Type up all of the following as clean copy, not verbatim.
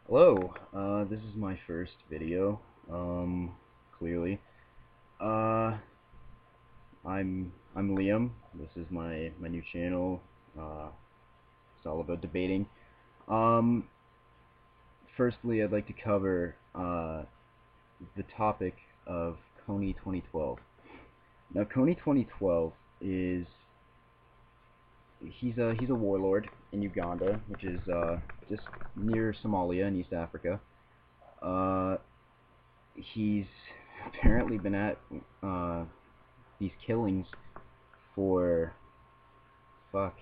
Hello, this is my first video, clearly. Uh, I'm Liam. This is my new channel. Uh, it's all about debating. Um, Firstly, I'd like to cover the topic of Kony 2012. Now, Kony 2012 is he's a warlord in Uganda, which is just near Somalia in East Africa. Uh, he's apparently been at uh, these killings for fuck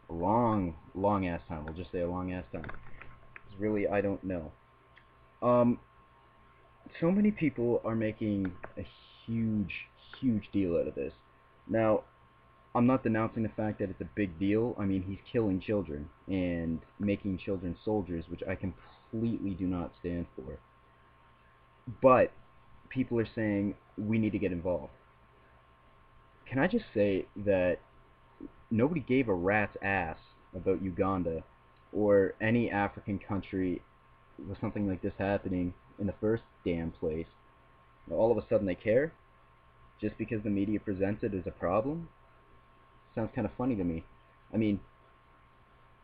a long ass time. We'll just say a long ass time. It's really, I don't know. Um, so many people are making a huge deal out of this. Now, I'm not denouncing the fact that it's a big deal. I mean, he's killing children and making children soldiers, which I completely do not stand for. But people are saying we need to get involved. Can I just say that nobody gave a rat's ass about Uganda or any African country with something like this happening in the first damn place. All of a sudden they care just because the media presents it as a problem? Sounds kind of funny to me. I mean,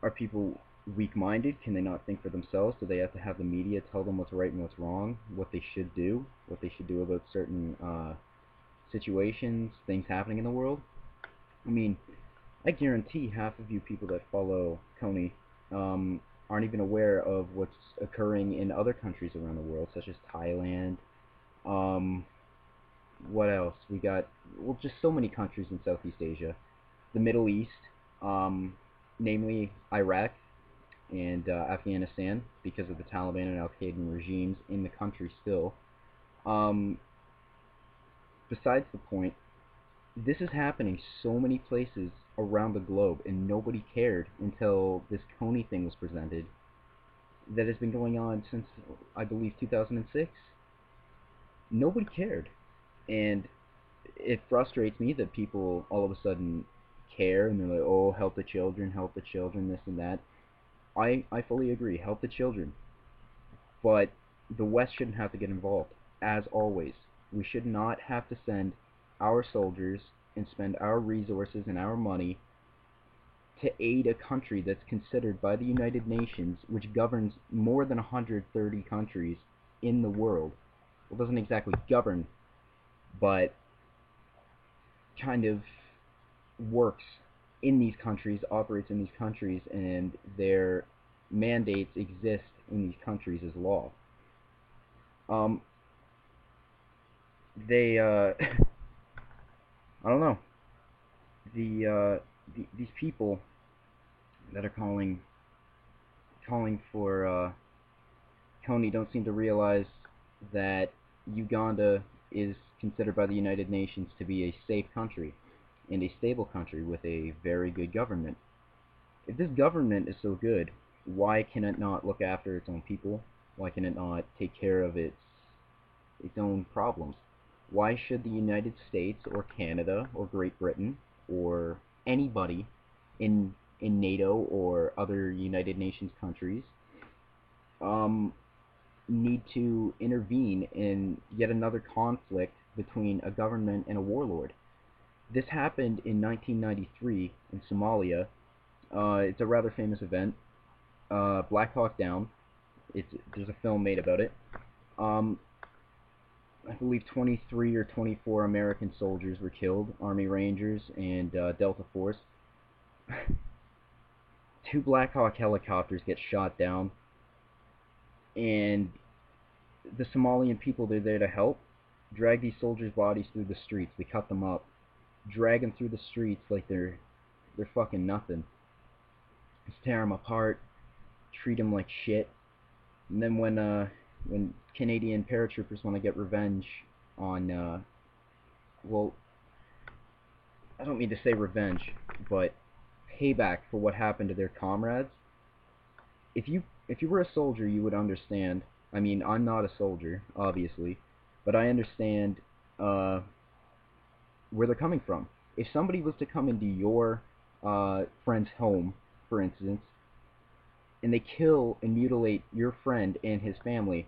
are people weak-minded? Can they not think for themselves? Do they have to have the media tell them what's right and what's wrong, what they should do, what they should do about certain situations, things happening in the world? I mean, I guarantee half of you people that follow Kony aren't even aware of what's occurring in other countries around the world, such as Thailand. Um, what else? We got, well, just so many countries in Southeast Asia, the Middle East, um, namely Iraq and Afghanistan, because of the Taliban and Al Qaeda regimes in the country still. Um, Besides the point, this is happening so many places around the globe, and nobody cared until this Kony thing was presented. That has been going on since, I believe, 2006. Nobody cared, and it frustrates me that people all of a sudden care and they're like, "Oh, help the children, this and that." I fully agree, help the children, but the West shouldn't have to get involved. As always, we should not have to send our soldiers and spend our resources and our money to aid a country that's considered by the United Nations, which governs more than 130 countries in the world. Well, doesn't exactly govern, but kind of works in these countries, operates in these countries, and their mandates exist in these countries as law. Um, they, I don't know, these people that are calling for Kony don't seem to realize that Uganda is considered by the United Nations to be a safe country and a stable country with a very good government. If this government is so good, why can it not look after its own people? Why can it not take care of its own problems? Why should the United States or Canada or Great Britain or anybody in NATO or other United Nations countries um, need to intervene in yet another conflict between a government and a warlord? This happened in 1993 in Somalia. It's a rather famous event. Black Hawk Down. There's a film made about it. Um, I believe 23 or 24 American soldiers were killed, Army Rangers and Delta Force. Two Black Hawk helicopters get shot down, and the Somalian people, they're there to help, drag these soldiers' bodies through the streets. They cut them up, drag them through the streets like they're fucking nothing. Just tear them apart, treat them like shit. And then when Canadian paratroopers want to get revenge on well, I don't mean to say revenge, but payback for what happened to their comrades. If you were a soldier, you would understand. I mean, I'm not a soldier, obviously, but I understand uh, where they're coming from. If somebody was to come into your friend's home, for instance, and they kill and mutilate your friend and his family,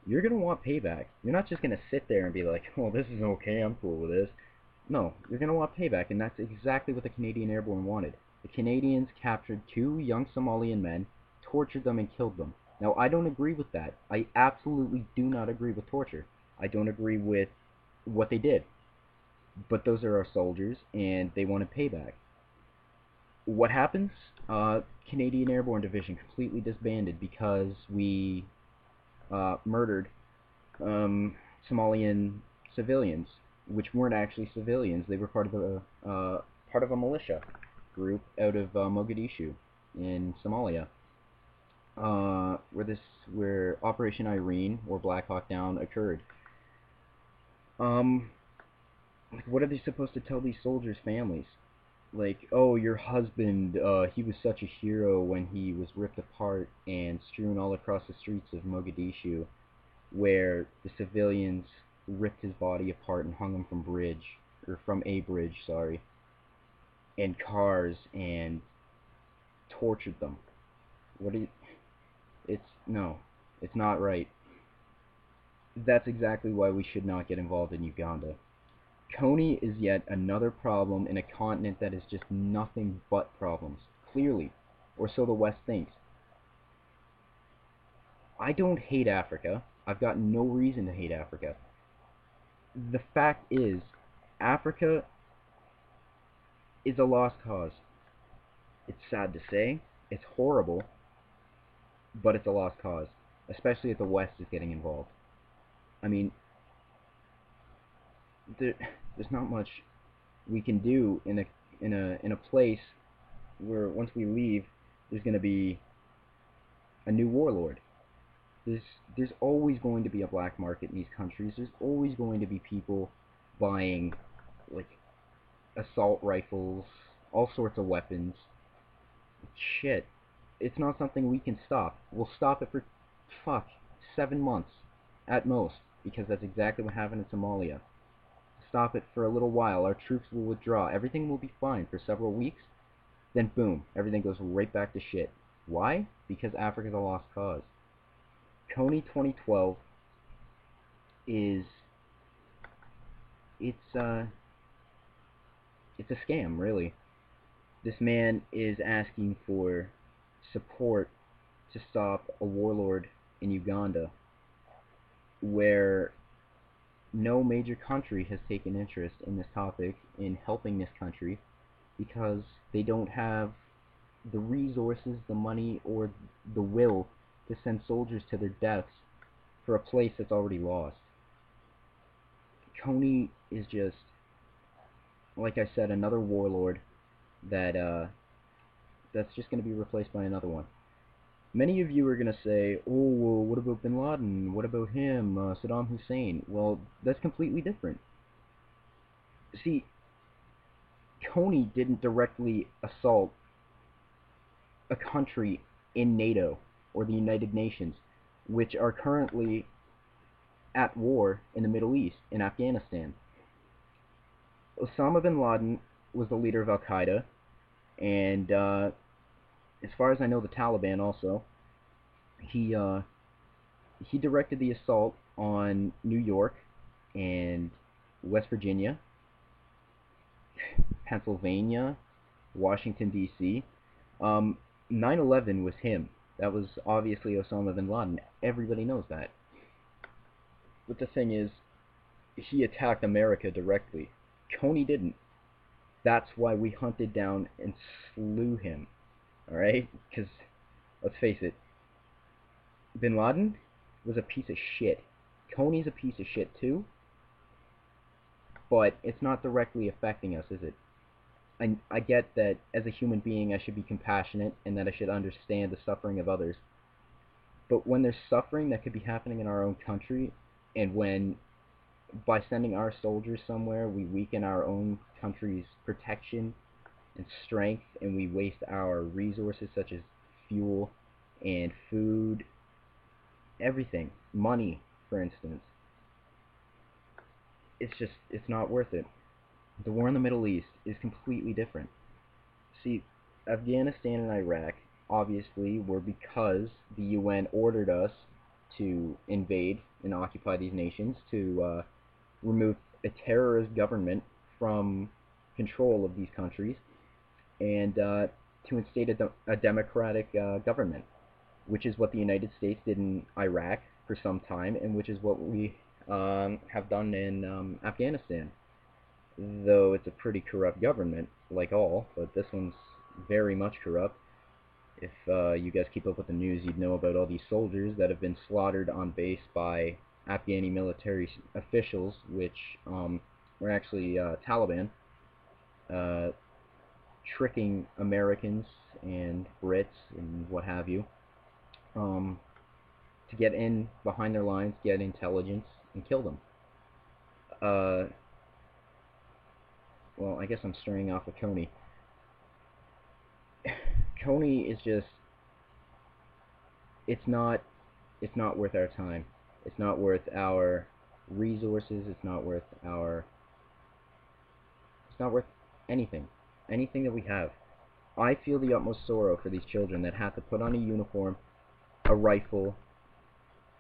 you're going to want payback. You're not just going to sit there and be like, oh, this is okay, I'm cool with this. No, you're going to want payback, and that's exactly what the Canadian Airborne wanted. The Canadians captured 2 young Somalian men, tortured them, and killed them. Now, I don't agree with that. I absolutely do not agree with torture. I don't agree with what they did. But those are our soldiers, and they wanted payback. What happens? Canadian Airborne Division completely disbanded because we murdered Somalian civilians, which weren't actually civilians. They were part of a militia group out of Mogadishu in Somalia, where Operation Irene or Black Hawk Down occurred. Um, like, what are they supposed to tell these soldiers' families? Like, oh, your husband, he was such a hero when he was ripped apart and strewn all across the streets of Mogadishu, where the civilians ripped his body apart and hung him from a bridge, sorry, and cars, and tortured them. What do you, no, it's not right. That's exactly why we should not get involved in Uganda. Kony is yet another problem in a continent that is just nothing but problems, clearly, or so the West thinks. I don't hate Africa. I've got no reason to hate Africa. The fact is, Africa is a lost cause. It's sad to say, it's horrible, but it's a lost cause, especially if the West is getting involved. I mean, there's not much we can do in a place where once we leave, there's going to be a new warlord. There's there's always going to be a black market in these countries. There's always going to be people buying like assault rifles, all sorts of weapons. Shit, it's not something we can stop. We'll stop it for fuck 7 months at most, because that's exactly what happened in Somalia. Stop it for a little while. Our troops will withdraw. Everything will be fine for several weeks. Then boom, everything goes right back to shit. Why? Because Africa's a lost cause. Kony 2012 is it's uh it's a scam, really. This man is asking for support to stop a warlord in Uganda, where no major country has taken interest in this topic, in helping this country, because they don't have the resources, the money, or the will to send soldiers to their deaths for a place that's already lost. Kony is just, like I said, another warlord that's just going to be replaced by another one. Many of you are going to say, oh, well, what about Bin Laden? What about him? Saddam Hussein? Well, that's completely different. See, Kony didn't directly assault a country in NATO or the United Nations, which are currently at war in the Middle East, in Afghanistan. Osama bin Laden was the leader of Al-Qaeda, and as far as I know, the Taliban also. He directed the assault on New York and West Virginia, Pennsylvania, Washington, D.C. 9/11 was him. That was obviously Osama bin Laden. Everybody knows that. But the thing is, he attacked America directly. Kony didn't. That's why we hunted down and slew him. Alright? Because, let's face it, Bin Laden was a piece of shit. Kony's a piece of shit too, but it's not directly affecting us, is it? I get that as a human being I should be compassionate and that I should understand the suffering of others. But when there's suffering that could be happening in our own country, and when by sending our soldiers somewhere we weaken our own country's protection and strength, and we waste our resources such as fuel and food, everything, money, for instance, it's not worth it. The war in the Middle East is completely different. See, Afghanistan and Iraq, obviously were because the UN ordered us to invade and occupy these nations to remove a terrorist government from control of these countries and to instate a democratic government, which is what the United States did in Iraq for some time, and which is what we have done in Afghanistan. Though it's a pretty corrupt government, like all, but this one's very much corrupt. If you guys keep up with the news, you'd know about all these soldiers that have been slaughtered on base by Afghani military officials, which were actually Taliban, uh, tricking Americans and Brits and what have you to get in behind their lines, get intelligence, and kill them. Uh, well, I guess I'm straying off of Coney. Coney is just, it's not it's not worth our time. It's not worth our resources. It's not worth anything. Anything that we have. I feel the utmost sorrow for these children that have to put on a uniform, a rifle,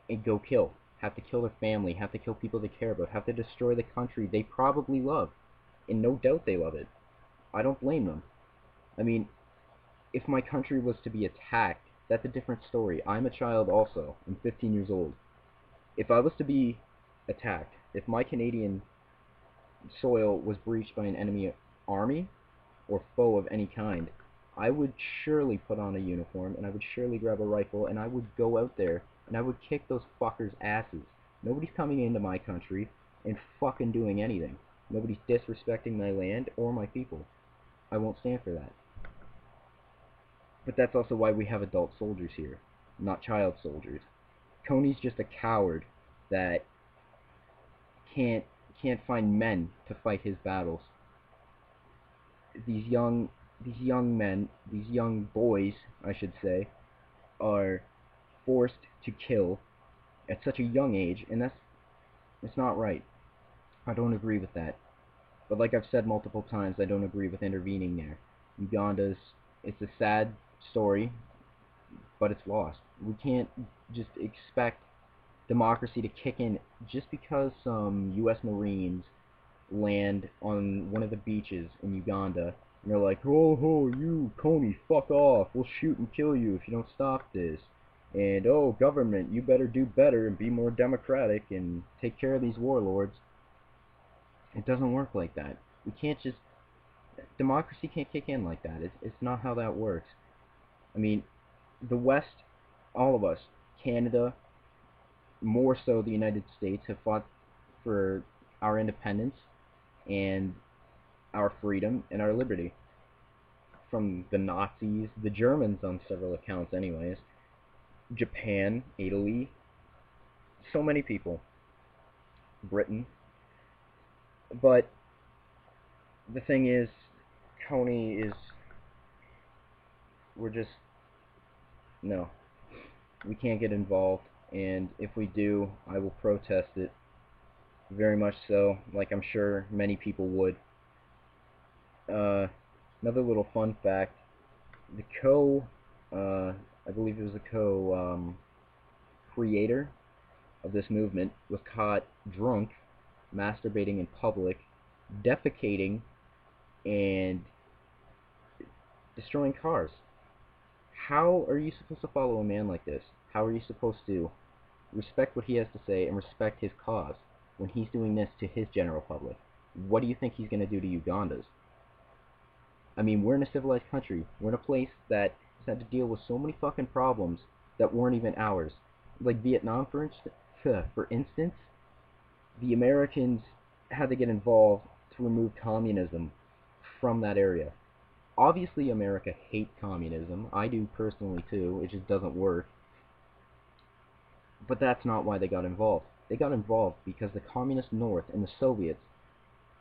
and go kill. Have to kill their family, have to kill people they care about, have to destroy the country they probably love. And no doubt they love it. I don't blame them. I mean, if my country was to be attacked, that's a different story. I'm a child also. I'm 15 years old. If I was to be attacked, if my Canadian soil was breached by an enemy army or foe of any kind, I would surely put on a uniform and I would surely grab a rifle and I would go out there and I would kick those fuckers' asses. Nobody's coming into my country and fucking doing anything. Nobody's disrespecting my land or my people. I won't stand for that. But that's also why we have adult soldiers here, not child soldiers. Coney's just a coward that can't can't find men to fight his battles. These young men, these young boys, I should say, are forced to kill at such a young age, and that's not right. I don't agree with that. But like I've said multiple times, I don't agree with intervening there. Uganda's it's a sad story, but it's lost. We can't just expect democracy to kick in just because some U.S. Marines land on one of the beaches in Uganda and they're like, "Oh, ho, you, Coney, fuck off. We'll shoot and kill you if you don't stop this." And, "Oh, government, you better do better and be more democratic and take care of these warlords." It doesn't work like that. We can't just... Democracy can't kick in like that. It's not how that works. I mean, the West, all of us, Canada, more so the United States, have fought for our independence and our freedom and our liberty from the Nazis, the Germans on several accounts anyways, Japan, Italy, so many people, Britain. But the thing is, Coney is, we're just, no, we can't get involved, and if we do, I will protest it, very much so, like I'm sure many people would. Another little fun fact, the I believe it was the creator of this movement was caught drunk, masturbating in public, defecating, and destroying cars. How are you supposed to follow a man like this? How are you supposed to respect what he has to say and respect his cause when he's doing this to his general public? What do you think he's going to do to Ugandans? I mean, we're in a civilized country. We're in a place that has had to deal with so many fucking problems that weren't even ours. Like Vietnam, for instance, the Americans had to get involved to remove communism from that area. Obviously, America hates communism. I do personally too. It just doesn't work. But that's not why they got involved. They got involved because the communist North and the Soviets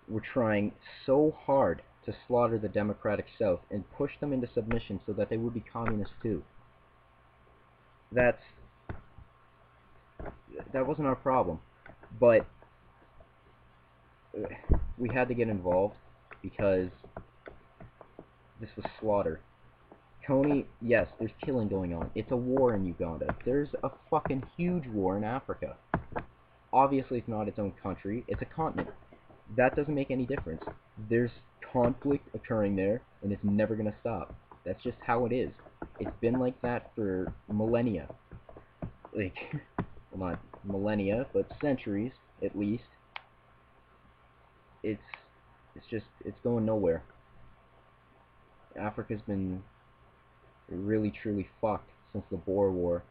were trying so hard to slaughter the democratic South and push them into submission so that they would be communist too. That wasn't our problem. But we had to get involved because this was slaughter. Tony, yes, there's killing going on. It's a war in Uganda. There's a fucking huge war in Africa. Obviously, it's not its own country. It's a continent. That doesn't make any difference. There's conflict occurring there, and it's never gonna stop. That's just how it is. It's been like that for millennia. Like, well, not millennia, but centuries, at least. It's, it's going nowhere. Africa's been really truly fucked since the Boer War.